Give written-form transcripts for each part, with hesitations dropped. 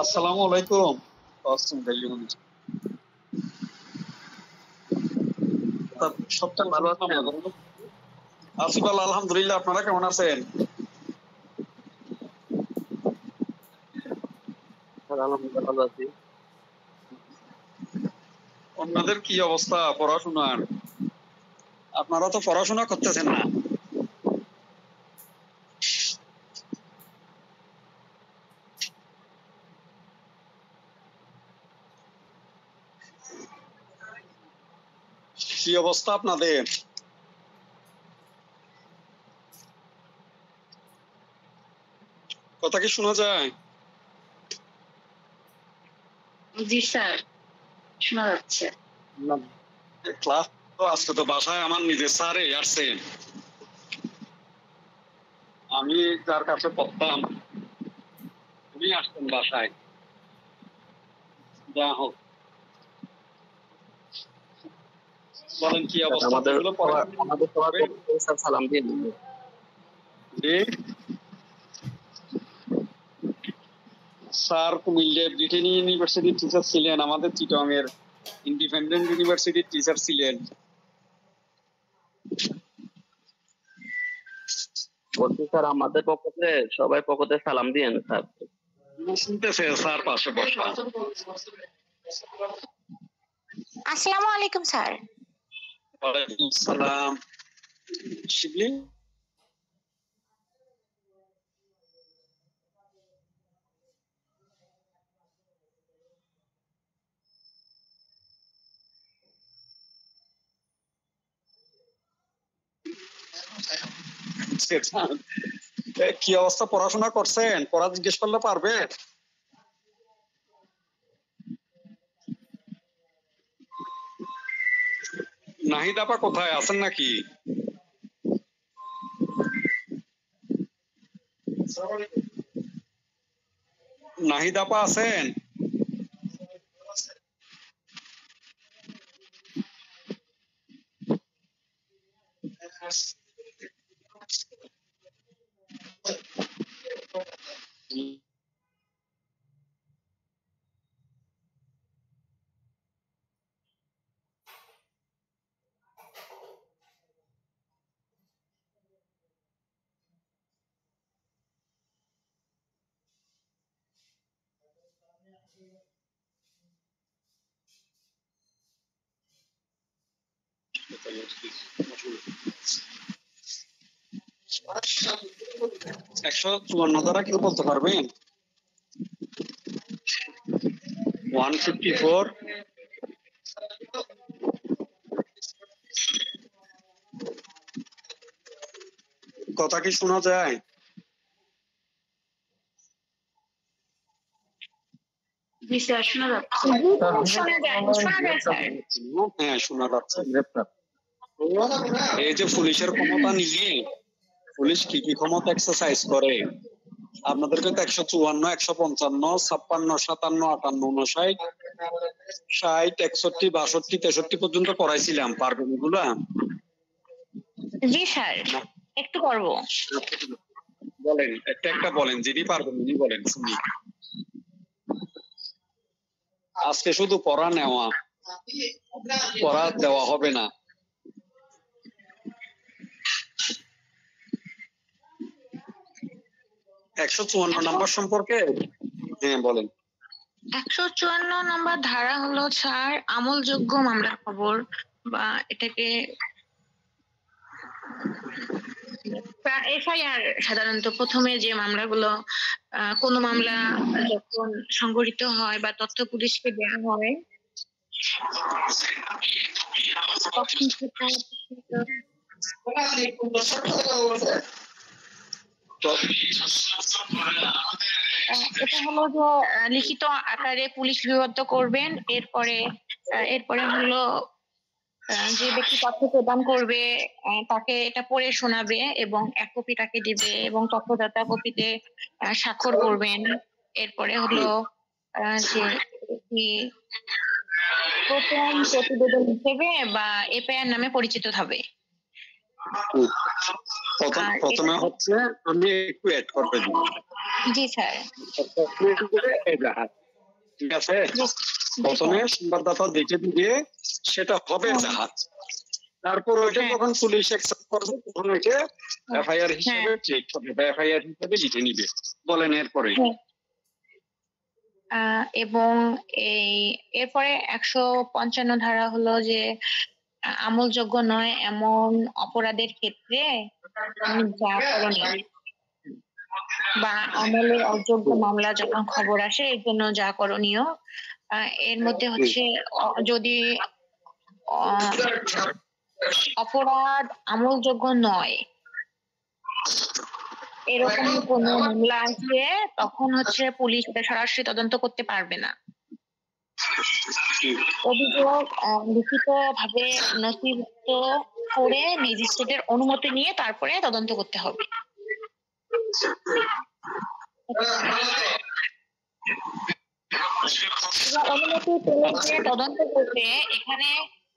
আসসালামু আলাইকুম। সবচেয়ে ভালো আছেন? আছি ভালো, আলহামদুলিল্লাহ। আপনারা কেমন আছেন? আলহামদুলিল্লাহ ভালো আছি। আপনাদের কি অবস্থা পড়াশোনার? আপনারা তো পড়াশোনা করতেছেন না। কি অবস্থা আপনাদের? কথা কি শোনা যায়? জি স্যার, শোনা যাচ্ছে। ক্লাস তো আজকে তো বাসায় আমার নিজের স্যারে আসছেন। আমি যার কাছে পড়তাম উনি আসতেন বাসায়। যা হোক, বলেন কি অবস্থা? আমাদের সালাম দিন। স্যার কুমিল্লা ব্রিটেন ইউনিভার্সিটির টিচার ছিলেন, আমাদের চিটং এর ইন্ডিপেন্ডেন্ট ইউনিভার্সিটির টিচার ছিলেন। বলছি স্যার, আমাদের পক্ষ থেকে সবাই পক্ষ থেকে সালাম দিয়েন স্যার। শুনতেছে স্যার পাশে বসা। আসসালামু আলাইকুম স্যার। ওয়ালাইকুম সালাম। শিবলি কি অবস্থা? পড়াশোনা করছেন? পড়া জিজ্ঞেস করলে পারবে? নাহিদ আপা কোথায় আছেন নাকি? নাহিদ আপা আছেন? একশো চুয়ান্ন দ্বারা কেউ বলতে পারবেন? 154 কথা কি শোনা যায়? জি স্যার, শোনা যাচ্ছে। হ্যাঁ, শোনা যাচ্ছে। এই যে পুলিশের ক্ষমতা নিয়ে পুলিশ কি কি ক্ষমতা এক্সারসাইজ করে আপনাদেরকে তো 154, 155, 56, 57, 58, 59, 60, 61, 62, 63 পর্যন্ত পড়াইছিলাম। পারবেন এগুলা? জি স্যার, একটু করবো। বলেন, একটা বলেন, যিনি পারবেন উনি বলেন, শুনি। আজকে শুধু পড়া নেওয়া, পড়া দেওয়া হবে না। 154 নাম্বার সম্পর্কে হ্যাঁ বলেন। 154 নম্বর ধারা হলো স্যার আমলযোগ্য মামলার খবর, বা এটাকে এফআইআর। সাধারণত প্রথমে যে মামলাগুলো, কোন মামলা যখন সংঘটিত হয় বা তথ্য পুলিশকে দেওয়া হয় তখন এটা হলো যে লিখিত আকারে পুলিশ বিবদ্ধ করবেন। এরপরে হলো যে ব্যক্তি তথ্য প্রদান করবে তাকে এটা পড়ে শোনাবে এবং এক কপি তাকে দিবে এবং তথ্যদাতা কপিতে স্বাক্ষর করবেন। এরপরে হলো যে প্রথম প্রতিবেদন হিসেবে বা এফআইআর নামে পরিচিত হবে। প্রথমে হচ্ছে আমি একটু অ্যাড করতে দিই। জি স্যার। এজাহার, ঠিক আছে? জি প্রথমে সংবাদদাতা দেখে দিয়ে সেটা হবে হ্যাঁ। জাহাজ, তারপর ওইটা হ্যাঁ। যখন পুলিশ অ্যাকসেপ্ট করবে তখন ওইটা এফআইআর হিসেবে হ্যাঁ। ট্রিট হবে বা এফআইআর হিসেবে লিখে নিবে। বলেন এরপরে। হ্যাঁ। এবং এরপরে 155 ধারা হলো যে আমলযোগ্য নয় এমন অপরাধের ক্ষেত্রে যা করণীয় বা আমলের অযোগ্য মামলা যখন খবর আসে এর জন্য যা করণীয়, এর মধ্যে হচ্ছে যদি অপরাধ আমলযোগ্য নয় এরকম কোনো মামলা আসলে তখন হচ্ছে পুলিশ এটা সরাসরি তদন্ত করতে পারবে না। অভিযোগ লিখিতভাবে নথিভুক্ত করে ম্যাজিস্ট্রেটের অনুমতি নিয়ে তারপরে তদন্ত করতে হবে। অনুমতি পেলে তদন্ত করতে এখানে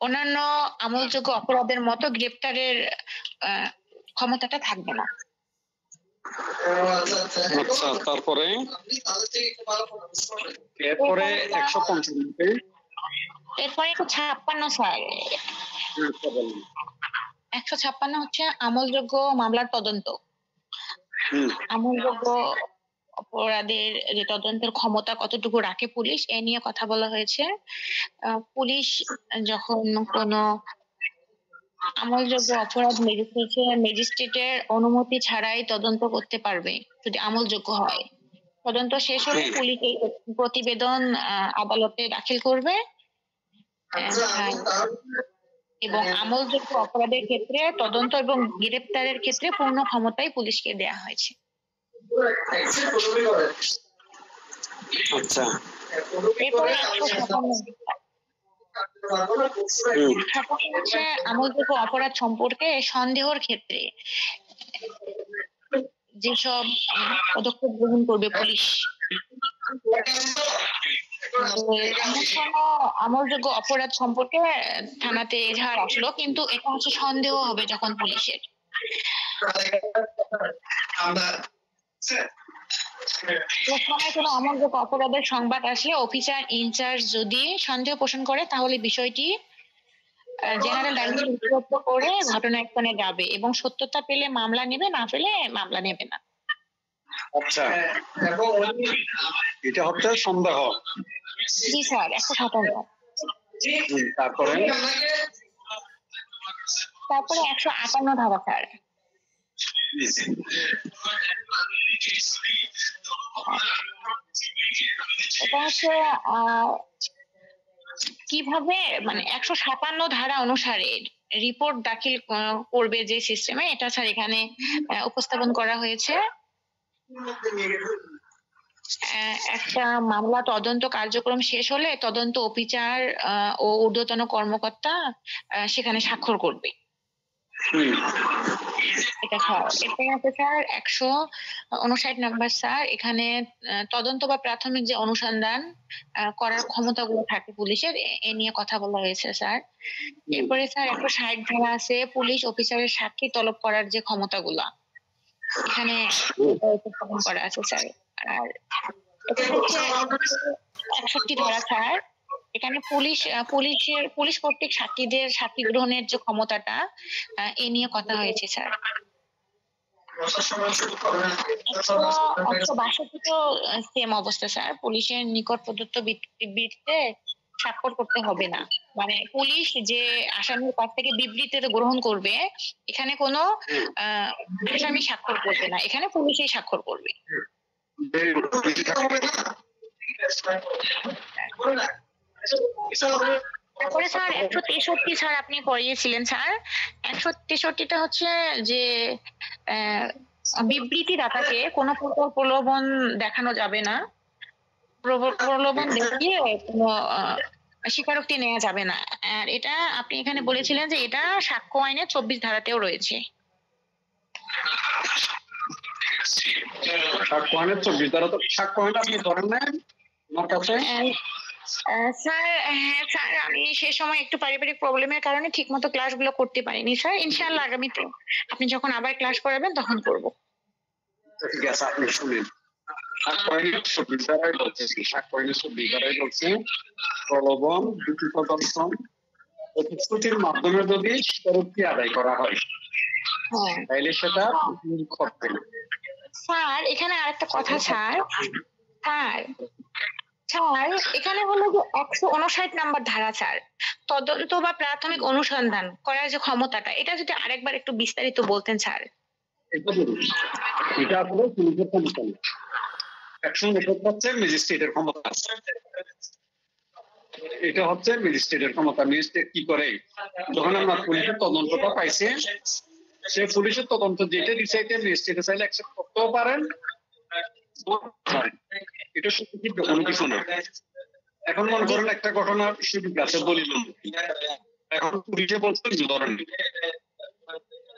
অন্যান্য আমলযোগ্য অপরাধের মতো গ্রেপ্তারের ক্ষমতাটা থাকবে না। আচ্ছা, তারপরে এরপরে 155 এরপরে 156 স্যার। 156 হচ্ছে আমলযোগ্য মামলার তদন্ত। আমলযোগ্য অপরাধের যে তদন্তের ক্ষমতা কতটুকু রাখে পুলিশ এ নিয়ে কথা বলা হয়েছে। পুলিশ যখন কোনো আমলযোগ্য অপরাধ ম্যাজিস্ট্রেটের অনুমতি ছাড়াই তদন্ত করতে পারবে যদি আমলযোগ্য হয়। তদন্ত শেষ হলে পুলিশ এই প্রতিবেদন আদালতে দাখিল করবে এবং আমলযোগ্য অপরাধের ক্ষেত্রে তদন্ত এবং গ্রেপ্তারের ক্ষেত্রে পূর্ণ ক্ষমতাই পুলিশকে দেয়া হয়েছে। আচ্ছা, এরপরে হচ্ছে আমলযোগ্য অপরাধ সম্পর্কে সন্দেহের ক্ষেত্রে যেসব পদক্ষেপ গ্রহণ করবে পুলিশ। আমলযোগ্য অপরাধ সম্পর্কে থানাতে এজাহার আসলো কিন্তু এটা হচ্ছে সন্দেহ হবে যখন পুলিশের কোনো আমলযোগ্য অপরাধের সংবাদ আসলে অফিসার ইনচার্জ যদি সন্দেহ পোষণ করে তাহলে বিষয়টি জেনারেল ডায়েরিতে লিপিবদ্ধ করে ঘটনাস্থলে যাবে এবং সত্যতা পেলে মামলা নেবে, না পেলে মামলা নেবে না। আচ্ছা, এটা হচ্ছে সন্দেহ। জি স্যার। 157। তারপরে 158 ধারা স্যার। এটা হচ্ছে কিভাবে মানে 157 ধারা অনুসারে রিপোর্ট দাখিল করবে যে সিস্টেমে, এটা স্যার এখানে উপস্থাপন করা হয়েছে। একটা মামলা তদন্ত কার্যক্রম শেষ হলে তদন্ত অফিসার ও ঊর্ধ্বতন কর্মকর্তা সেখানে স্বাক্ষর করবে। এটা স্যার। এরপরে আছে স্যার 159 নাম্বার স্যার। এখানে তদন্ত বা প্রাথমিক যে অনুসন্ধান করার ক্ষমতাগুলো থাকে পুলিশের এ নিয়ে কথা বলা হয়েছে স্যার। এরপরে স্যার 160 ধারা আছে পুলিশ অফিসারের সাক্ষী তলব করার যে ক্ষমতাগুলো এখানে উপস্থাপন করা আছে স্যার। আর 61 ধারা স্যার। এখানে পুলিশ কর্তৃক সাক্ষীদের সাক্ষী গ্রহণের যে ক্ষমতাটা এ নিয়ে কথা হয়েছে স্যার। 162 তো সেম অবস্থা স্যার। পুলিশের নিকট প্রদত্ত বিবৃতিতে স্বাক্ষর করতে হবে না, মানে পুলিশ যে আসামির কাছ থেকে বিবৃতি গ্রহণ করবে এখানে কোনো আসামি স্বাক্ষর করবে না, এখানে পুলিশই স্বাক্ষর করবে। তারপরে স্যার 163 স্যার আপনি পড়িয়েছিলেন স্যার। 163টা হচ্ছে যে বিবৃতি দাতাকে কোনো প্রকার প্রলোভন দেখানো যাবে না, প্রলোভন দেখিয়ে কোনো স্বীকারোক্তি নেওয়া যাবে না। আর এটা আপনি এখানে বলেছিলেন যে এটা সাক্ষ্য আইনের 24 ধারাতেও রয়েছে। সাক্ষ্য আইনের 24 ধারা তো সাক্ষ্য আইন আপনি ধরেন না আমার কাছে? স্যার হ্যাঁ স্যার, আমি সে সময় একটু পারিবারিক প্রবলেমের কারণে ঠিকমতো ক্লাসগুলো করতে পারিনি স্যার। ইনশাআল্লাহ আগামীতে আপনি যখন আবার ক্লাস করাবেন তখন করব। ঠিক আছে, আপনি শুনেন। সাক্ষ্য 26 ধারায় বলছে কি? সাক্ষ্য 26 ধারায় বলছে প্রলোভন, যুক্তি প্রদর্শন, প্রতিশ্রুতির মাধ্যমে যদি স্বীকারোক্তি আদায় করা হয় হ্যাঁ তাহলে সেটা করতে না। স্যার, এখানে আরেকটা কথা স্যার। স্যার স্যার এখানে হলো যে 159 নাম্বার ধারা স্যার, তদন্ত বা প্রাথমিক অনুসন্ধান করার যে ক্ষমতাটা, এটা যদি আরেকবার একটু বিস্তারিত বলতেন স্যার। এটা বলুন। এটা আসলে পুলিশের ক্ষমতা না। 159 হচ্ছে ম্যাজিস্ট্রেটের ক্ষমতা। এটা হচ্ছে ম্যাজিস্ট্রেটের ক্ষমতা। ম্যাজিস্ট্রেট কি করে? যখন আমরা পুলিশের তদন্তটা পাইছে, সে পুলিশের তদন্ত যেটা দিছে এটা ম্যাজিস্ট্রেট চাইলে অ্যাকসেপ্ট করতেও পারেন। এটা সত্যি কোনো কিছু না। এখন মনে করেন একটা ঘটনার সুযোগ আছে দলিল, এখন পুলিশে বলছে ধরেন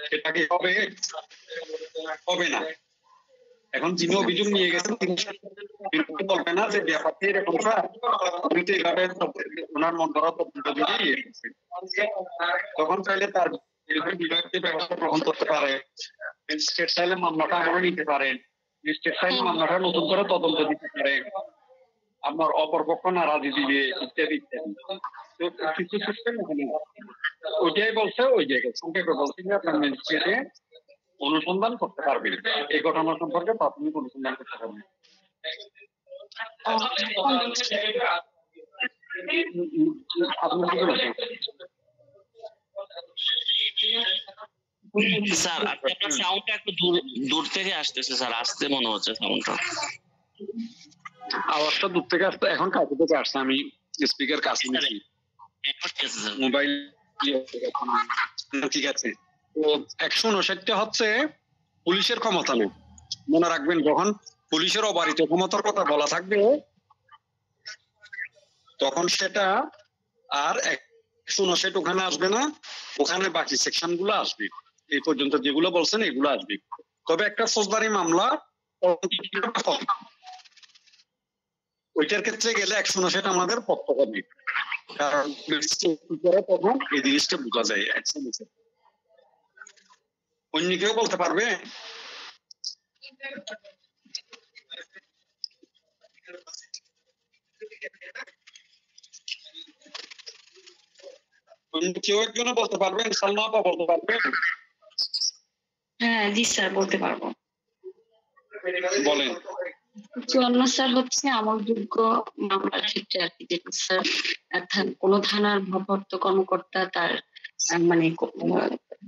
সেটা কি হবে? হবে না। এখন যিনি অভিযোগ নিয়ে গেছেন তিনি বলবে না যে ব্যাপারটি এরকম স্যার, উনি তো এভাবে ওনার মন করা তদন্ত দিয়েই তখন চাইলে তার বিভাগকে ব্যবস্থা গ্রহণ করতে পারে। ম্যাজিস্ট্রেট চাইলে মামলাটা আমলে নিতে পারেন। ম্যাজিস্ট্রেট চাইলে মামলাটা নতুন করে তদন্ত দিতে পারে। আপনার অপরপক্ষ নারাজি দিবে ইত্যাদি ইত্যাদি। তো কিছু সিস্টেম এখানে ওইটাই বলছে, ওই জায়গায় সংক্ষেপে বলছে যে আপনার ম্যাজিস্ট্রেটে অনুসন্ধান করতে পারবে এই ঘটনা সম্পর্কে প্রাথমিক অনুসন্ধান করতে পারবে। আপনি কি বলছেন? স্যার আপনার সাউন্ডটা একটু দূর দূর থেকে আসতেছে স্যার, আসতে মনে হচ্ছে সাউন্ডটা। আওয়াজটা দূর থেকে আসতে এখন কাছে থেকে আসছে, আমি স্পিকার কাছে নিয়েছি মোবাইল। ঠিক আছে, তো 159টা হচ্ছে পুলিশের ক্ষমতা নেই। মনে রাখবেন যখন পুলিশের অবারিত ক্ষমতার কথা বলা থাকবে তখন সেটা আর 159 ওখানে আসবে না, ওখানে বাকি সেকশন গুলো আসবে। এই পর্যন্ত যেগুলো বলছেন এগুলো আসবে। তবে একটা ফৌজদারি মামলা ওইটার ক্ষেত্রে গেলে 159 আমাদের পক্ষ হবে, কারণ তখন এই জিনিসটা বোঝা যায়। অন্য কেউ বলতে পারবে? অন্য কেউ একজন বলতে পারবেন? সালমা আপা বলতে পারবেন? হ্যাঁ জি স্যার, বলতে পারবো। বলেন। 54 স্যার হচ্ছে আমলযোগ্য মামলার ক্ষেত্রে আর কি, যেটা স্যার কোনো থানার ভারপ্রাপ্ত কর্মকর্তা তার মানে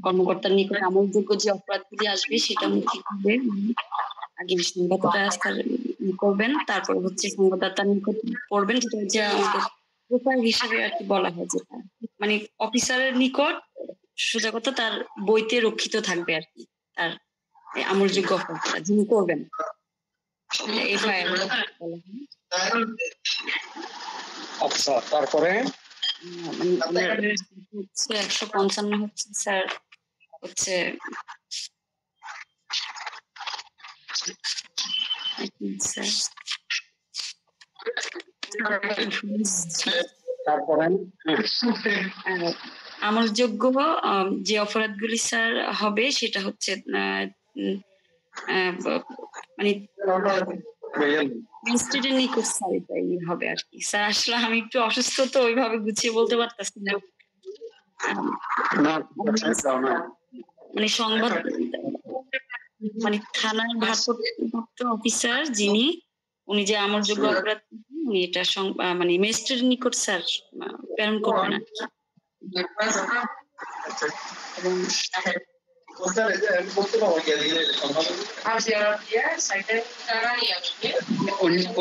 কর্মকর্তার নিকট আমলযোগ্য যে অপরাধগুলি আসবে সেটা হচ্ছে কিভাবে আগে সংবাদটা স্যার করবেন, তারপর হচ্ছে সংবাদদাতার নিকট পড়বেন, যেটা হচ্ছে আমাদের প্রোফাইল হিসাবে আর কি বলা হয়, যেটা মানে অফিসারের নিকট সোজা কথা তার বইতে রক্ষিত থাকবে আর কি, তার আমলযোগ্য অপরাধটা যিনি করবেন এফআইআর বলা হয়। আচ্ছা, তারপরে মানে হচ্ছে 155 হচ্ছে স্যার হচ্ছে তারপরে আমলযোগ্য যে অপরাধগুলি স্যার হবে সেটা হচ্ছে মানে ম্যাজিস্ট্রেটের নিকট স্যার এটাই হবে আর কি স্যার। আসলে আমি একটু অসুস্থ তো ওইভাবে গুছিয়ে বলতে পারতেছি না। মানে সংবাদ মানে থানার ভারপ্রাপ্ত অফিসার যিনি, উনি যে আমলযোগ্য অপরাধ উনি এটা মানে ম্যাজিস্ট্রেটের নিকট স্যার প্রেরণ করবেন আর কি।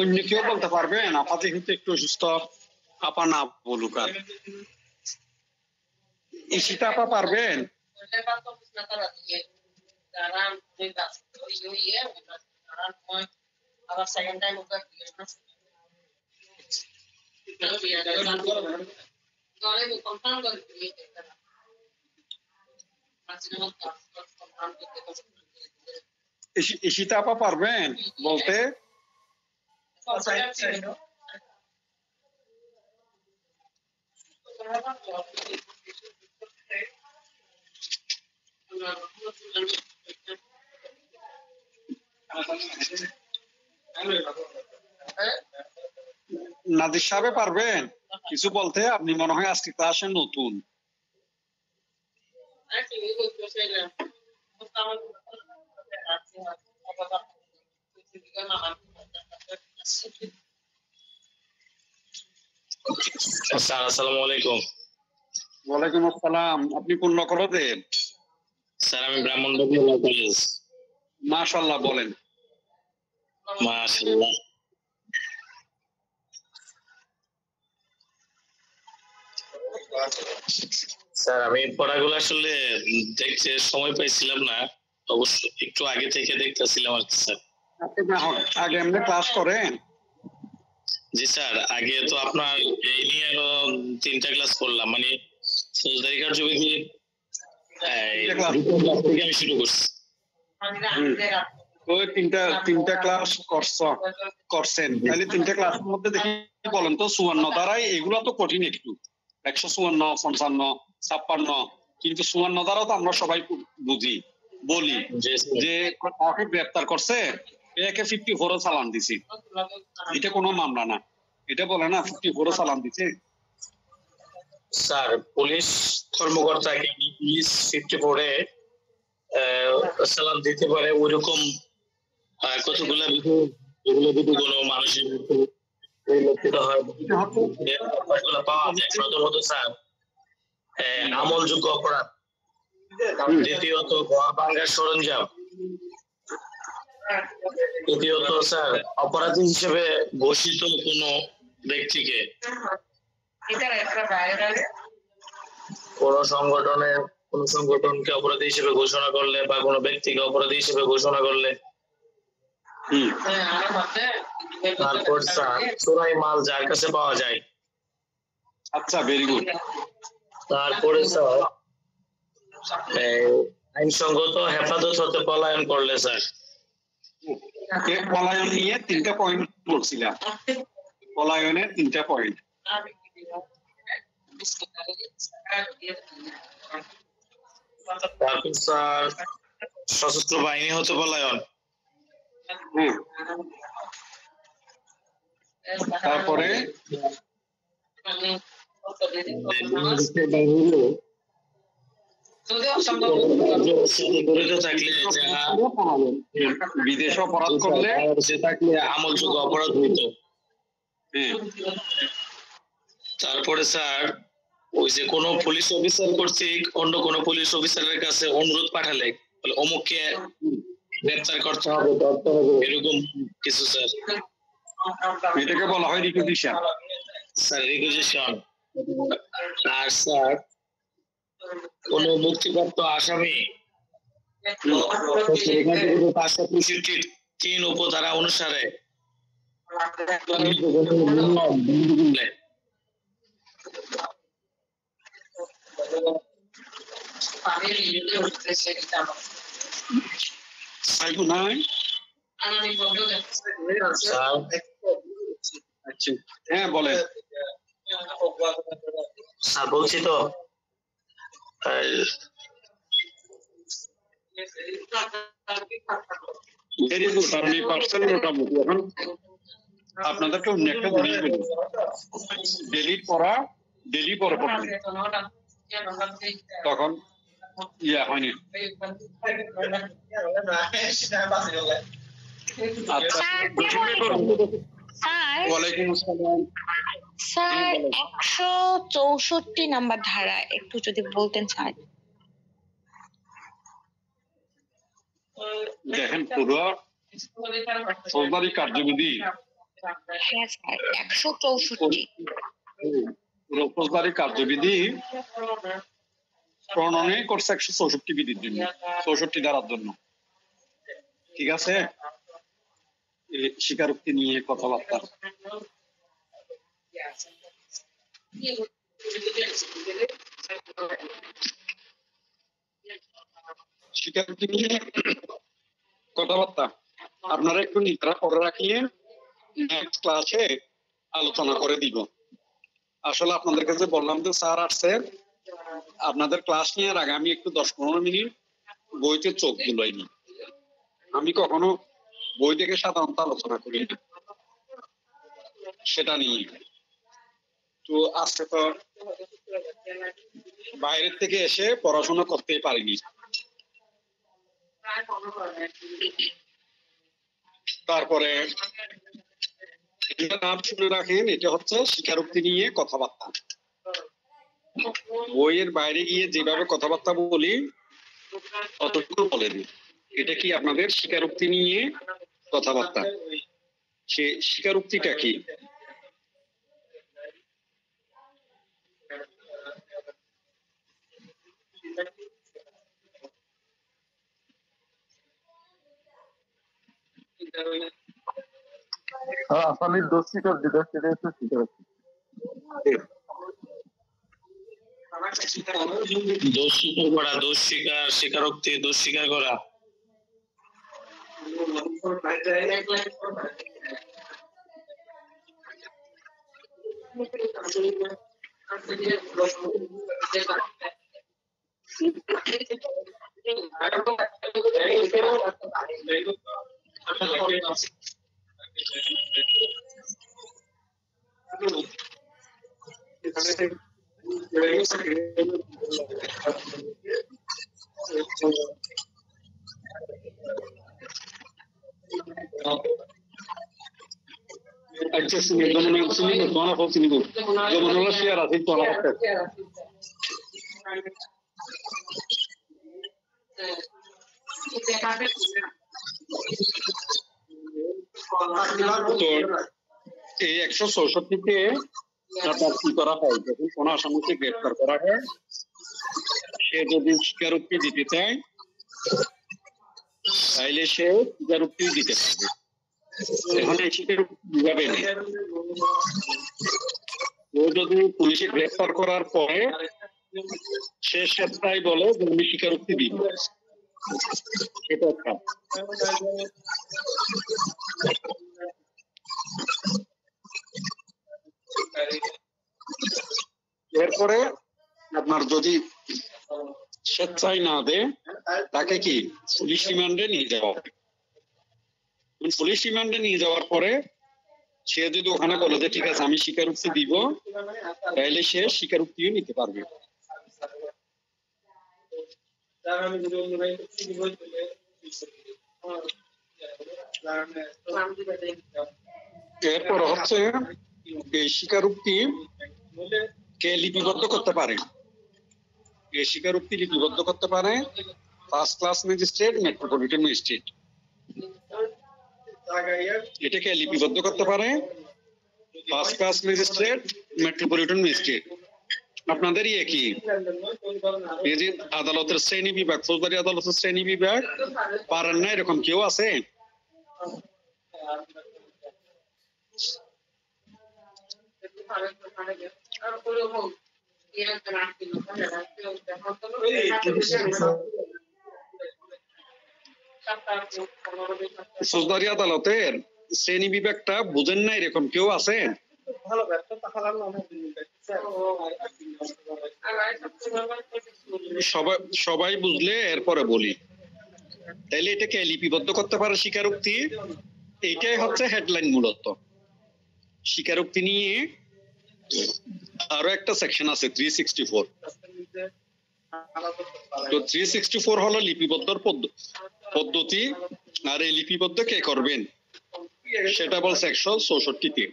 অন্য কেউ বলতে পারবেন? আপা যেহেতু একটু অসুস্থ, আপা না বলুক। আর ঈশিতা আপা পারবেন? ঈশিতা আপা পারবেন বলতে? নাদির সাহেব পারবেন কিছু বলতে? আপনি মনে হয় আজকে ক্লাসে নতুন। স্যার আসসালামু আলাইকুম। ওয়ালাইকুম আসসালাম। আপনি কোন নকলতেন? স্যার আমি ব্রাহ্মণবাড়িয়া কলেজ। মাশাআল্লাহ, বলেন। মাশাআল্লাহ। স্যার আমি পড়াগুলো আসলে দেখতে সময় পাইছিলাম না, অবশ্য একটু আগে থেকে দেখতেছিলাম আর কি স্যার। আগে এমনি ক্লাস করেন? জি স্যার, আগে তো আপনার এই নিয়ে আরো 3টা ক্লাস করলাম, মানে ফৌজদারি কার্যবিধি থেকে আমি শুরু করছি। ওই তিনটা ক্লাস করছেন, তাহলে 3টা ক্লাসের মধ্যে দেখি বলেন তো 54 দ্বারাই এগুলো তো কঠিন একটু, 154, 55, 56, কিন্তু 54 দ্বারাও তো আমরা সবাই বুঝি বলি যে কাউকে গ্রেপ্তার করছে, একে 54 চালান দিছি, এটা কোনো মামলা না, এটা বলে না 54 চালান দিছে। স্যার পুলিশ কর্মকর্তাকে পুলিশ 54-এ চালান দিতে পারে, ওইরকম কতগুলা বিষয় যেগুলো যদি কোনো মানুষের পরিলক্ষিত হয় পাওয়া যায়। প্রথমত স্যার আমলযোগ্য অপরাধ, দ্বিতীয়ত ঘর ভাঙার সরঞ্জাম, তৃতীয়ত স্যার অপরাধী হিসেবে ঘোষিত কোনো ব্যক্তিকে, কোন সংগঠনকে অপরাধী হিসেবে ঘোষণা করলে বা কোনো ব্যক্তিকে অপরাধী হিসেবে ঘোষণা করলে, তারপর স্যার চোরাই মাল যার কাছে পাওয়া যায়। আচ্ছা, ভেরি গুড। তারপরে স্যার আইনসঙ্গত হেফাজত হতে পলায়ন করলে স্যার। পলায়ন নিয়ে 3টা পয়েন্ট বলছিলাম, পলায়নের 3টা পয়েন্ট। তারপর স্যার সশস্ত্র বাহিনী হতে পলায়ন। তারপরে বিদেশে অপরাধ করলে আমলযোগ্য অপরাধ হইত। তারপরে স্যার ওই যে কোনো পুলিশ অফিসার কর্তৃক অন্য কোনো পুলিশ অফিসারের কাছে অনুরোধ পাঠালে অমুককে গ্রেপ্তার করতে হবে, এরকম কিছু স্যার। এটাকে বলা হয় রিকুইজিশন। Sir requisition. আর স্যার কোন মুক্তিপ্রাপ্ত আসামি 565(3) উপধারা অনুসারে হ্যাঁ বলেন স্যার। বলছি তো ভেরি গুড। আপনি পার্সেল মোটামুটি। এখন আপনাদেরকে অন্য একটা জিনিস বলি, ডেলি পরে পড়বেন, তখন হয়নি। ওয়ালাইকুম আসসালাম স্যার। 164 নাম্বার ধারা একটু যদি বলতেন স্যার। দেখেন পুরো ফৌজদারি কার্যবিধি, হ্যাঁ স্যার 164 পুরো ফৌজদারি কার্যবিধি প্রণয়ন করছে 164 বিধির জন্য, 64 ধারার জন্য। ঠিক আছে, স্বীকারোক্তি নিয়ে কথাবার্তা। স্বীকারোক্তি নিয়ে কথাবার্তা আপনারা একটু নিদ্রা করে রাখিয়ে নেক্সট ক্লাসে আলোচনা করে দিব। আসলে আপনাদের কাছে বললাম যে স্যার আসছে, আপনাদের ক্লাস নিয়ে আগে আমি একটু 10-15 মিনিট বইতে চোখ বুলাইনি। আমি কখনো বই থেকে সাধারণত আলোচনা করি না সেটা নিয়ে। তো আজকে তো বাইরের থেকে এসে পড়াশোনা করতেই পারিনি। তারপরে এটা নাম শুনে রাখেন, এটা হচ্ছে স্বীকারোক্তি নিয়ে কথাবার্তা। বইয়ের বাইরে গিয়ে যেভাবে কথাবার্তা বলি ততটুকু বলে দিই। এটা কি আপনাদের স্বীকারোক্তি নিয়ে কথাবার্তা। সে স্বীকারোক্তিটা কি? আসামির দোষ স্বীকার যেটা সেটা হচ্ছে স্বীকারোক্তি। দোষ স্বীকার করা, দোষ স্বীকার, স্বীকারোক্তি, দোষ স্বীকার করা। আচ্ছা শুনি তোমার চিনি যেমন হলো শেয়ার আছে তোমার তো এই 164-তে আপনার কি করা হয়, যখন কোন আসামিকে গ্রেফতার করা হয় সে যদি স্বীকারোক্তি দিতে চায় তাইলে সে স্বীকারোক্তি দিতে পারবে। এখন এই স্বীকারোক্তি দিবে না। ও যদি পুলিশে গ্রেফতার করার পরে সে স্বেচ্ছায় বলে যে আমি স্বীকারোক্তি দিব, সেটা একটা। এরপরে আপনার যদি স্বেচ্ছায় না দেয় তাকে কি পুলিশ রিমান্ডে নিয়ে যাওয়া হবে। পুলিশ রিমান্ডে নিয়ে যাওয়ার পরে সে যদি ওখানে বলে যে ঠিক আছে আমি স্বীকারোক্তি দিব, তাহলে সে স্বীকারোক্তিও নিতে পারবে। এরপর হচ্ছে এই স্বীকারোক্তি কে লিপিবদ্ধ করতে পারে। এই স্বীকারোক্তি লিপিবদ্ধ করতে পারে first class magistrate, metropolitan magistrate. এটাকে লিপিবদ্ধ করতে পারে first class magistrate, metropolitan magistrate. আপনাদের কি এই যে আদালতের শ্রেণী বিভাগ, ফৌজদারি আদালতের শ্রেণী বিভাগ পারেন না এরকম কেউ আছে? ফৌজদারি আদালতের শ্রেণী বিভাগটা বুঝেন না এরকম কেউ আছে? সবাই বুঝলে এরপরে বলি। তাইলে এটাকে লিপিবদ্ধ করতে পারে স্বীকারোক্তি। এইটাই হচ্ছে হেডলাইন। মূলত স্বীকারোক্তি নিয়ে আরো একটা সেকশন আছে 364। তো 364 হলো লিপিবদ্ধর পদ্ধতি, আর এই লিপিবদ্ধ কে করবেন সেটা বলছে 164-তে।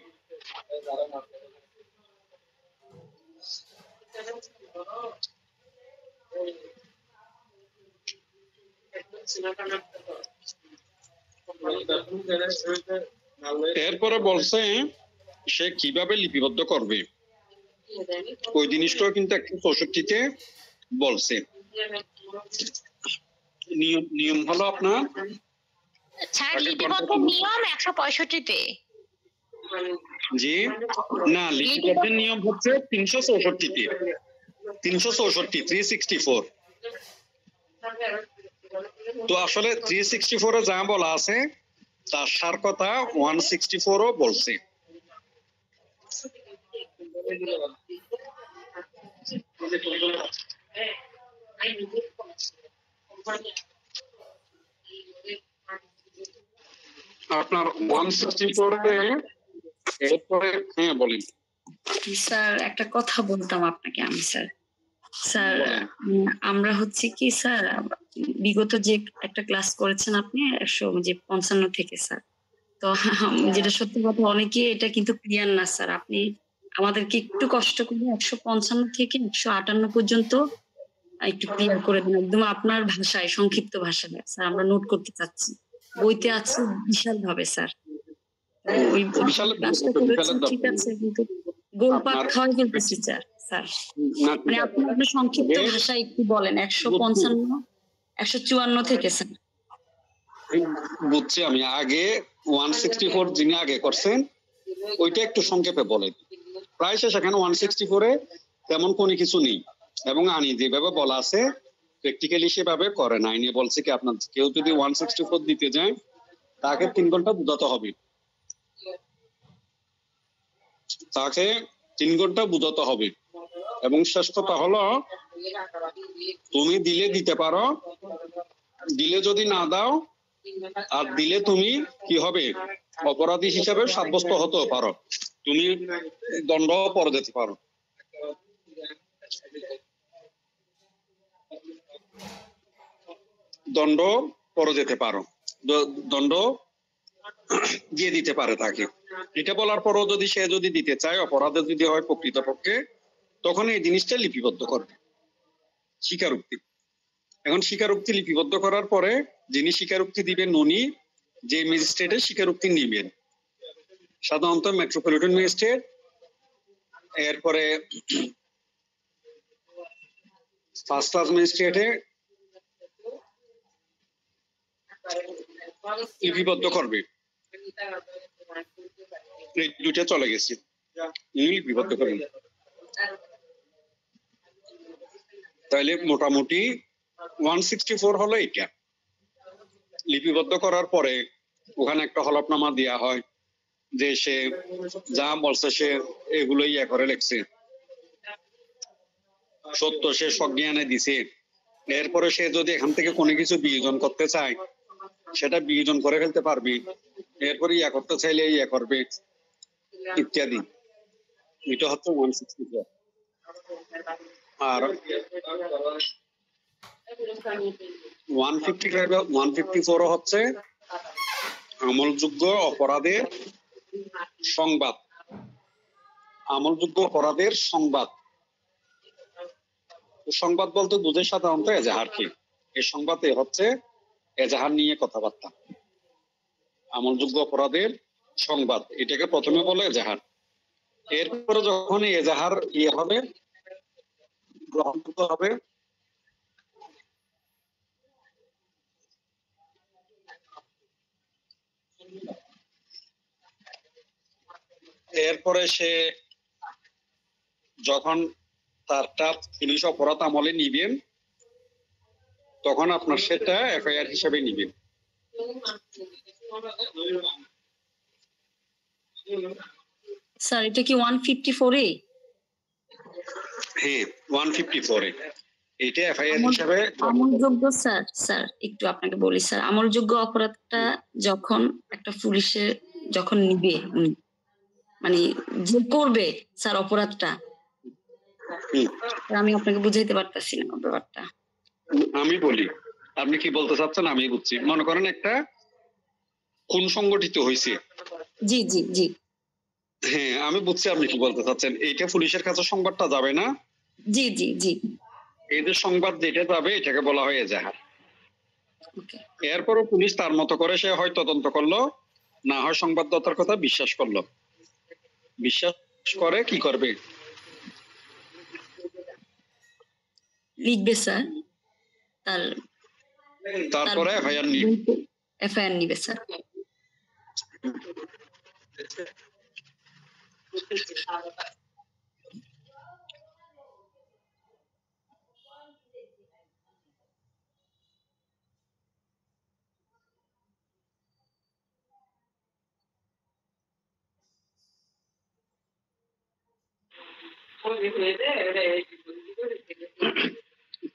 এরপরে বলছে সে কিভাবে লিপিবদ্ধ করবে, ওই জিনিসটাও কিন্তু 164-তে বলছে। নিয়ম হলো আপনার স্যার লিপিবদ্ধ নিয়ম 165-তে। জি না, লিপিবদ্ধের নিয়ম হচ্ছে 364-তে। 364 তো আসলে 364 যা বলা আছে তার সার কথা 164ও বলছে। আপনার 164 এরপরে হ্যাঁ বলেন। স্যার একটা কথা বলতাম আপনাকে আমি স্যার। স্যার আমরা হচ্ছে কি স্যার বিগত যে একটা ক্লাস করেছেন আপনি 155 থেকে স্যার, তো যেটা সত্যি কথা অনেকে এটা কিন্তু ক্লিয়ার না স্যার। আপনি আমাদেরকে একটু কষ্ট করে 155 থেকে 158 পর্যন্ত একটু ক্লিয়ার করে দিন একদম আপনার ভাষায়, সংক্ষিপ্ত ভাষায় স্যার। আমরা নোট করতে চাচ্ছি, বইতে আছে বিশাল ভাবে স্যার। ওই ক্লাসটা করেছেন ঠিক আছে, কিন্তু গোলপাক খাওয়াই ফেলতেছি স্যার। স্যার মানে আপনি আপনার সংক্ষিপ্ত ভাষায় একটু বলেন 155 154 থেকে স্যার। বুঝছি আমি। আগে 164 যিনি আগে করছেন ওইটা একটু সংক্ষেপে বলেন। প্রায় শেষ। এখানে 164 এ তেমন কোনো কিছু নেই, এবং আইনি যেভাবে বলা আছে প্র্যাকটিক্যালি সেভাবে করে না। আইনে বলছে কি আপনার কেউ যদি 164 দিতে যায় তাকে 3 ঘন্টা বুঝাতে হবে, তাকে 3 ঘন্টা বুঝাতে হবে। এবং শেষ কথা হলো তুমি দিলে দিতে পারো, দিলে যদি না দাও আর দিলে তুমি কি হবে অপরাধী হিসাবে সাব্যস্ত হতে পারো, তুমি দণ্ড পরে যেতে পারো। দণ্ড পরে যেতে পারো, দণ্ড দিয়ে দিতে পারে তাকে। এটা বলার পরও যদি সে যদি দিতে চায়, অপরাধে যদি হয় প্রকৃতপক্ষে, তখন এই জিনিসটা লিপিবদ্ধ করবে স্বীকারোক্তি। এখন স্বীকারোক্তি লিপিবদ্ধ করার পরে যিনি স্বীকারোক্তি দিবেন উনি যে ম্যাজিস্ট্রেটের স্বীকারোক্তি নিবেন, সাধারণত মেট্রোপলিটন ম্যাজিস্ট্রেট, এরপরে ফার্স্ট ক্লাস ম্যাজিস্ট্রেটে লিপিবদ্ধ করবে। এই দুইটা চলে গেছে, উনি লিপিবদ্ধ করবেন। তাইলে মোটামুটি 164 হলো এটা। লিপিবদ্ধ করার পরে ওখানে একটা হলফনামা দেওয়া হয় যে সে যা বলছে সে এগুলো ইয়ে করে লিখছে, সত্য সে সজ্ঞানে দিছে। এরপরে সে যদি এখান থেকে কোনো কিছু বিয়োজন করতে চায় সেটা বিয়োজন করে ফেলতে পারবে, এরপরে ইয়া করতে চাইলে ইয়া করবে ইত্যাদি। এটা হচ্ছে 164। আর 154 হচ্ছে আমলযোগ্য অপরাধের সংবাদ। আমলযোগ্য অপরাধের সংবাদ, সংবাদ বলতে বুঝে সাধারণত এজাহার কি। এই সংবাদে হচ্ছে এজাহার নিয়ে কথাবার্তা। আমলযোগ্য অপরাধের সংবাদ এটাকে প্রথমে বলে এজাহার। এরপরে যখন এজাহার ইয়ে হবে, গ্রহণযোগ্য হবে, এরপরে সে যখন তারটা পুলিশ অপরাধ আমলে নিবেন তখন আপনার সেটা এফআইআর হিসেবে নিবেন। স্যার এটা কি 154 এ? হ্যাঁ 154 এ এটা এফআইআর হিসেবে আমলযোগ্য। স্যার স্যার একটু আপনাকে বলি স্যার, আমলযোগ্য অপরাধটা যখন একটা পুলিশে যখন নিবে উনি, মানে যে করবে স্যার অপরাধটা, আমি আপনাকে বুঝাইতে পারতাছি না ব্যাপারটা। আমি বলি আপনি কি বলতে চাচ্ছেন আমি বুঝছি। মনে করেন একটা খুন সংগঠিত হয়েছে। জি জি জি হ্যাঁ আমি বুঝছি আপনি কি বলতে চাচ্ছেন। এইটা পুলিশের কাছে সংবাদটা যাবে না। জি জি জি এই যে সংবাদ যেটা যাবে এটাকে বলা হয় এজাহার। ওকে। এরপরও পুলিশ তার মতো করে সে হয় তদন্ত করলো, না হয় সংবাদদাতার কথা বিশ্বাস করলো। বিশ্বাস করে কি করবে? লিখবে স্যার, তারপরে এফআইআর নিয়ে এফআইআর নিবে স্যার।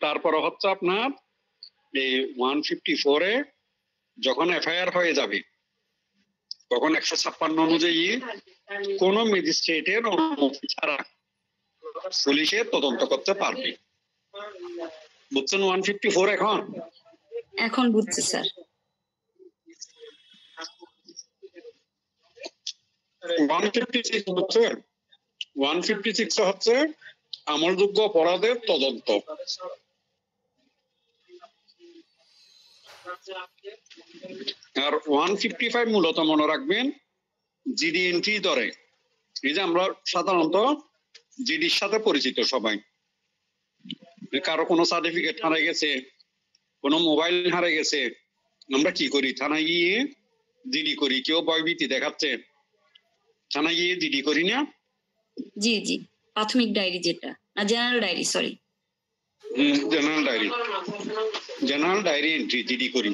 তারপরে হচ্ছে আপনার এই 154 এ যখন এফআইআর হয়ে যাবে তখন 156 অনুযায়ী কোন ম্যাজিস্ট্রেটের অনুমতি ছাড়া পুলিশে তদন্ত করতে পারবে। বুঝছেন 154 এখন? এখন বুঝছি স্যার। 156 হচ্ছে 156 হচ্ছে আমলযোগ্য অপরাধের তদন্ত। আর 155 মূলত মনে রাখবেন জিডি এন্ট্রি ধরে। এই যে আমরা সাধারণত জিডির সাথে পরিচিত সবাই, কারো কোনো সার্টিফিকেট হারিয়ে গেছে, কোনো মোবাইল হারিয়ে গেছে, আমরা কি করি? থানায় গিয়ে জিডি করি। কেউ ভয়ভীতি দেখাচ্ছে, থানায় গিয়ে জিডি করি না? জি জি, প্রাথমিক ডায়েরি যেটা, না general diary, sorry. General diary entry GD করি।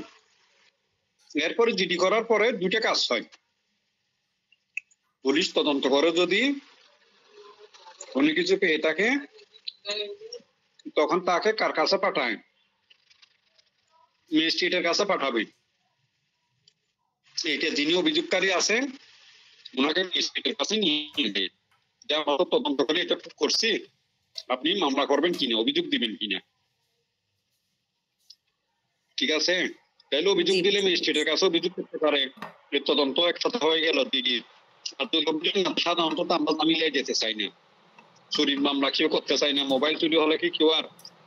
এরপরে জিডি করার পরে দুইটা কাজ হয়। পুলিশ তদন্ত করে যদি কোনো কিছু পেয়ে থাকে তখন তাকে কার কাছে পাঠায়? ম্যাজিস্ট্রেটের কাছে পাঠাবে। এটা যিনি অভিযোগকারী আছে ওনাকে ম্যাজিস্ট্রেটের কাছে নিয়ে যাবে, যে আমরা তদন্ত করে এটা করছি, আপনি মামলা করবেন কিনা, অভিযোগ দিবেন কিনা। ঠিক আছে? তাহলে অভিযোগ দিলে ম্যাজিস্ট্রেটের কাছে অভিযোগ করতে পারে। এর তদন্ত একসাথে হয়ে গেল দিদি। আর সাধারণত আমরা মিলিয়ে যেতে চাই না, চুরির মামলা কেউ করতে চায় না, মোবাইল চুরি হলে কি কেউ আর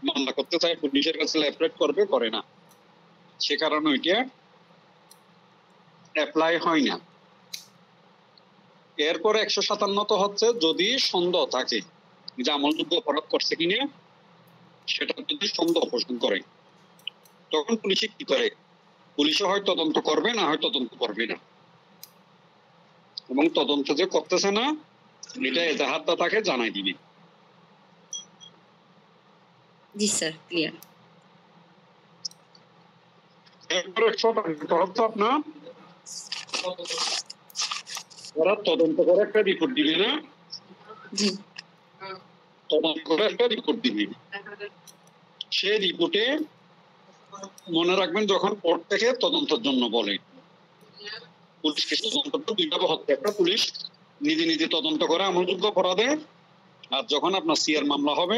মামলা করতে চায়? পুলিশের কাছে ল্যাপরেট করবে, করে না। সে কারণে ওইটা অ্যাপ্লাই হয় না। এরপরে 157 তো হচ্ছে যদি সন্দেহ থাকে যে আমলযোগ্য অপরাধ করছে কিনা, সেটা যদি সন্দেহ পোষণ করে তখন পুলিশে কি করে? পুলিশে হয় তদন্ত করবে, না হয় তদন্ত করবে না। এবং তদন্ত যে করতেছে না এটা এজাহারদাতাকে জানাই দিবে। জি স্যার, ক্লিয়ার। এরপরে হচ্ছে আপনার ওরা তদন্ত করে একটা রিপোর্ট দিবে না? জি। তদন্ত করে একটা রিপোর্ট দিবে। সেই রিপোর্টে মনে রাখবেন যখন কোর্ট থেকে তদন্তের জন্য বলে, পুলিশকে তদন্ত দুইভাবে হচ্ছে। একটা পুলিশ নিজে নিজে তদন্ত করে আমলযোগ্য অপরাধে, আর যখন আপনার সিআর মামলা হবে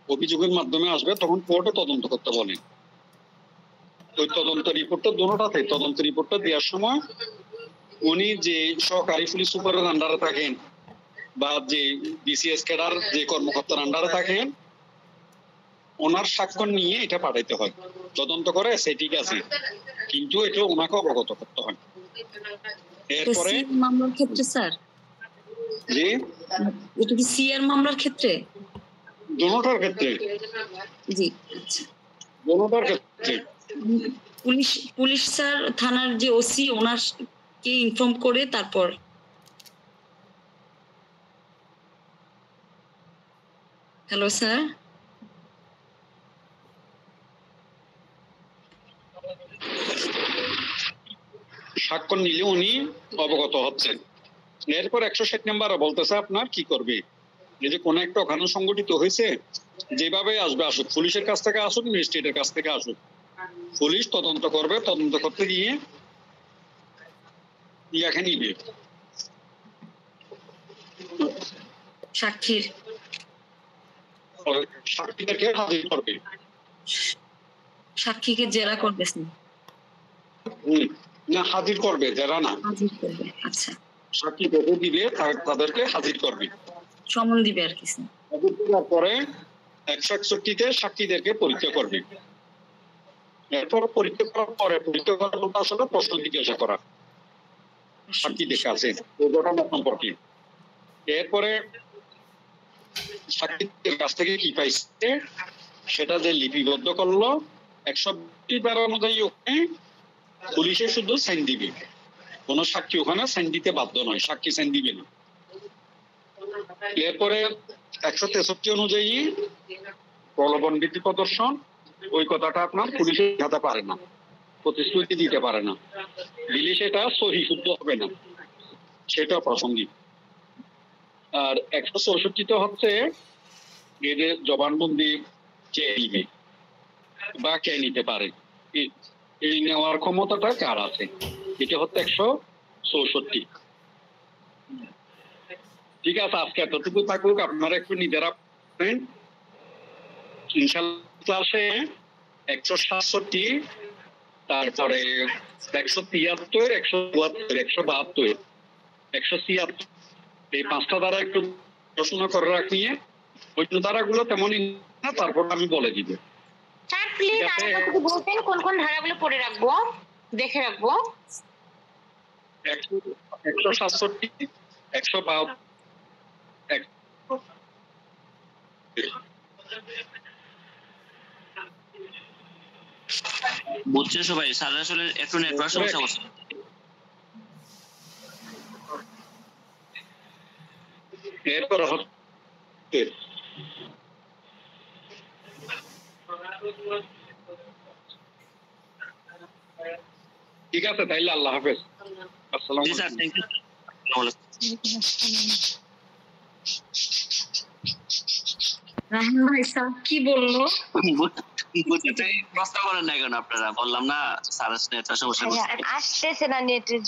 অভিযোগের মাধ্যমে আসবে তখন কোর্টে তদন্ত করতে বলে। ওই তদন্ত রিপোর্টটা দুটোটাতে, তদন্ত রিপোর্টটা দেওয়ার সময় উনি যে সহকারী পুলিশ সুপারের আন্ডারে থাকেন বা যে বিসিএস ক্যাডার যে কর্মকর্তার আন্ডারে থাকেন ওনার স্বাক্ষর নিয়ে এটা পাঠাইতে হয়। তদন্ত করে সে ঠিক আছে, কিন্তু এটা ওনাকে অবগত করতে হয়। এরপরে মামলার ক্ষেত্রে স্যার, জি এটা কি সিআর মামলার ক্ষেত্রে? দুটোটার ক্ষেত্রে। জি, আচ্ছা। দুটোটার ক্ষেত্রে পুলিশ স্যার থানার যে ওসি ওনাকে ইনফর্ম করে তারপর। Hello sir. স্বাক্ষর নিলে উনি অবগত হচ্ছেন। এরপর 160 নম্বরে বলতেছে আপনার কি করবে। এই যে কোন একটা ওখানে সংগঠিত হয়েছে, যেভাবে আসবে আসুক, পুলিশের কাছ থেকে আসুক, ম্যাজিস্ট্রেটের কাছ থেকে আসুক, পুলিশ তদন্ত করবে। তদন্ত করতে গিয়ে ইয়াকে নিবে, সাক্ষীদেরকে হাজির করবে। সাক্ষীকে জেরা করবে না, হাজির করবে, যারা না হাজির করবে। আচ্ছা, সাক্ষী বেঁধে দিবে, তাদেরকে হাজির করবে, সমন দিবে আর কি। পরে 161-তে সাক্ষীদেরকে পরীক্ষা করবে। এরপর পরীক্ষা করার পরে, পরীক্ষা করার বলতে আসলে প্রশ্ন জিজ্ঞাসা করা সাক্ষীদের কাছে ওই ঘটনা সম্পর্কে। এরপরে সাক্ষীদের কাছ থেকে কি পাইছে সেটা যে লিপিবদ্ধ করলো 120 ধারা অনুযায়ী ওখানে পুলিশে শুধু সাইন দিবে, কোন সাক্ষী ওখানে সাইন দিতে বাধ্য নয়, সাক্ষী সাইন দিবে না। এরপরে 163 অনুযায়ী প্রলোভন ভীতি প্রদর্শন, ওই কথাটা আপনার পুলিশে দেখাতে পারে না, প্রতিশ্রুতি দিতে পারে না, দিলে সেটা সহি শুদ্ধ হবে না, সেটা প্রাসঙ্গিক। আর 164 হচ্ছে এদের জবানবন্দি কে নিবে বা কে নিতে পারে, এই নেওয়ার ক্ষমতাটা কার আছে, এটা হচ্ছে 64। ঠিক আছে, আজকে এতটুকু থাকুক, আপনারা একটু নিজেরা পড়েন। ইনশাআল্লাহ ক্লাসে 167, তারপরে 173, 172, 172, 176, এই 5টা ধারা একটু পড়াশোনা করে রাখিয়ে, ওই ধারাগুলো তেমনই না, তারপর আমি বলে দিব। স্যার প্লিজ ঠিক আছে। আমাকে বলতেন কোন কোন ধারাগুলো পড়ে রাখবো, দেখে রাখবো। 167, 152, বুঝছে সবাই? স্যার আসলে একটু নেটওয়ার্ক সমস্যা হচ্ছে। এরপর হচ্ছে ঠিক আছে, তাইলে আল্লাহ হাফেজ। আসসালামু জি স্যার, আলাইকুম। Thank you. রাহেন ভাই স্যার কি বললো? বুঝতে প্রশ্ন করেন না কেন আপনারা? বললাম না স্যার নেটওয়ার্ক সমস্যা। আসতেছে না নেটের